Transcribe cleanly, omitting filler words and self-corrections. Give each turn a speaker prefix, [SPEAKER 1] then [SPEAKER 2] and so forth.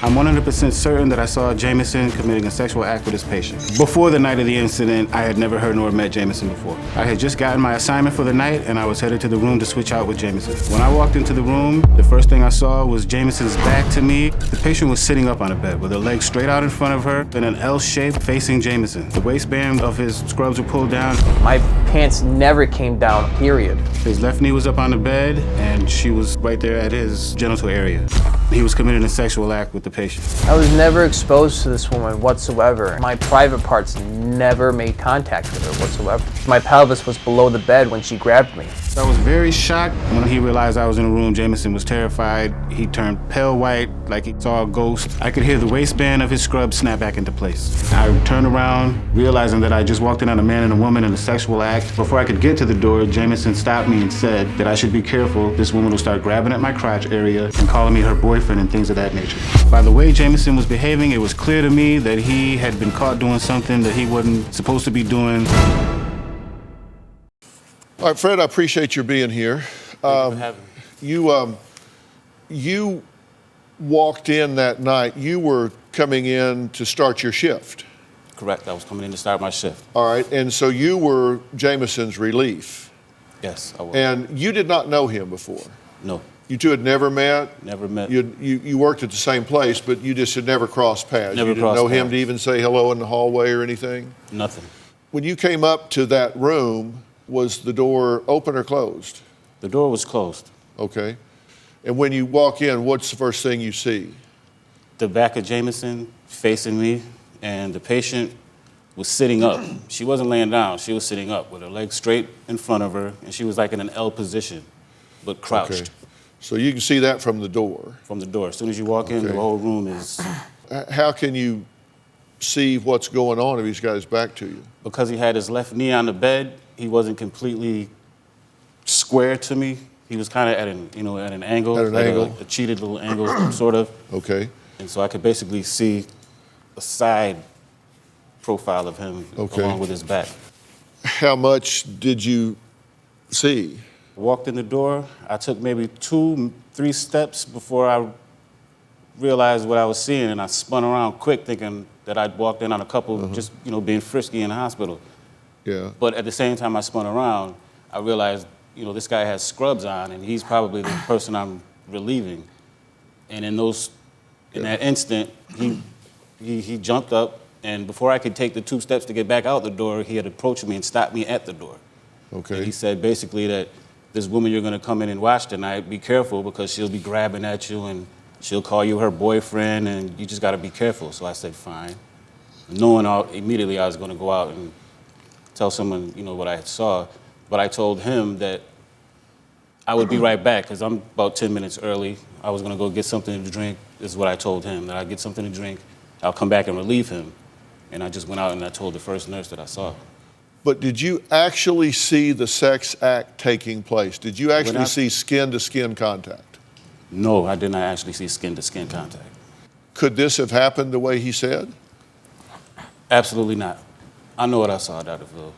[SPEAKER 1] I'm 100% certain that I saw Jameson committing a sexual act with his patient. Before the night of the incident, I had never heard nor met Jameson before. I had just gotten my assignment for the night, and I was headed to the room to switch out with Jameson. When I walked into the room, the first thing I saw was Jameson's back to me. The patient was sitting up on a bed with her legs straight out in front of her in an L shape facing Jameson. The waistband of his scrubs were pulled down.
[SPEAKER 2] My pants never came down, period.
[SPEAKER 1] His left knee was up on the bed, and she was right there at his genital area. He was committing a sexual act with the patient.
[SPEAKER 2] I was never exposed to this woman whatsoever. My private parts never made contact with her whatsoever. My pelvis was below the bed when she grabbed me.
[SPEAKER 1] I was very shocked when he realized I was in the room. Jameson was terrified. He turned pale white, like he saw a ghost. I could hear the waistband of his scrub snap back into place. I turned around, realizing that I just walked in on a man and a woman in a sexual act. Before I could get to the door, Jameson stopped me and said that I should be careful. This woman will start grabbing at my crotch area and calling me her boyfriend and things of that nature. By the way Jameson was behaving, it was clear to me that he had been caught doing something that he wasn't supposed to be doing.
[SPEAKER 3] All right, Fred, I appreciate your being here.
[SPEAKER 1] Thank you for having me.
[SPEAKER 3] You walked in that night. You were coming in to start your shift.
[SPEAKER 1] Correct, I was coming in to start my shift.
[SPEAKER 3] All right, and so you were Jameson's relief.
[SPEAKER 1] Yes, I was.
[SPEAKER 3] And you did not know him before?
[SPEAKER 1] No.
[SPEAKER 3] You two had never met?
[SPEAKER 1] Never met.
[SPEAKER 3] You worked at the same place, but you just had never crossed paths.
[SPEAKER 1] Never
[SPEAKER 3] you didn't
[SPEAKER 1] crossed
[SPEAKER 3] know him
[SPEAKER 1] paths.
[SPEAKER 3] to even say hello in the hallway or anything?
[SPEAKER 1] Nothing.
[SPEAKER 3] When you came up to that room, was the door open or closed?
[SPEAKER 1] The door was closed.
[SPEAKER 3] Okay. And when you walk in, what's the first thing you see?
[SPEAKER 1] The back of Jameson facing me, and the patient was sitting up. She wasn't laying down, she was sitting up with her legs straight in front of her, and she was like in an L position, but crouched.
[SPEAKER 3] Okay. So you can see that from the door?
[SPEAKER 1] From the door. As soon as you walk in,
[SPEAKER 3] Okay.
[SPEAKER 1] the whole room is...
[SPEAKER 3] How can you see what's going on if he's got his back to you?
[SPEAKER 1] Because he had his left knee on the bed, he wasn't completely square to me. He was kind of at an angle.
[SPEAKER 3] At an angle?
[SPEAKER 1] A cheated little angle, sort of.
[SPEAKER 3] Okay.
[SPEAKER 1] And so I could basically see a side profile of him along with his back.
[SPEAKER 3] How much did you see?
[SPEAKER 1] Walked in the door. I took maybe 2-3 steps before I realized what I was seeing, and I spun around quick thinking that I'd walked in on a couple just, being frisky in the hospital.
[SPEAKER 3] Yeah.
[SPEAKER 1] But at the same time I spun around, I realized, this guy has scrubs on, and he's probably the person I'm relieving. And in that instant, he jumped up, and before I could take the 2 steps to get back out the door, he had approached me and stopped me at the door.
[SPEAKER 3] Okay.
[SPEAKER 1] And he said basically that this woman you're gonna come in and watch tonight, be careful because she'll be grabbing at you and she'll call you her boyfriend, and you just gotta be careful. So I said, fine. Knowing immediately I was gonna go out and tell someone, what I saw. But I told him that I would be right back because I'm about 10 minutes early. I was gonna go get something to drink. This is what I told him, that I'd get something to drink. I'll come back and relieve him. And I just went out and I told the first nurse that I saw.
[SPEAKER 3] But did you actually see the sex act taking place? Did you actually see skin-to-skin contact?
[SPEAKER 1] No, I did not actually see skin-to-skin contact.
[SPEAKER 3] Could this have happened the way he said?
[SPEAKER 1] Absolutely not. I know what I saw, Dr. Phil.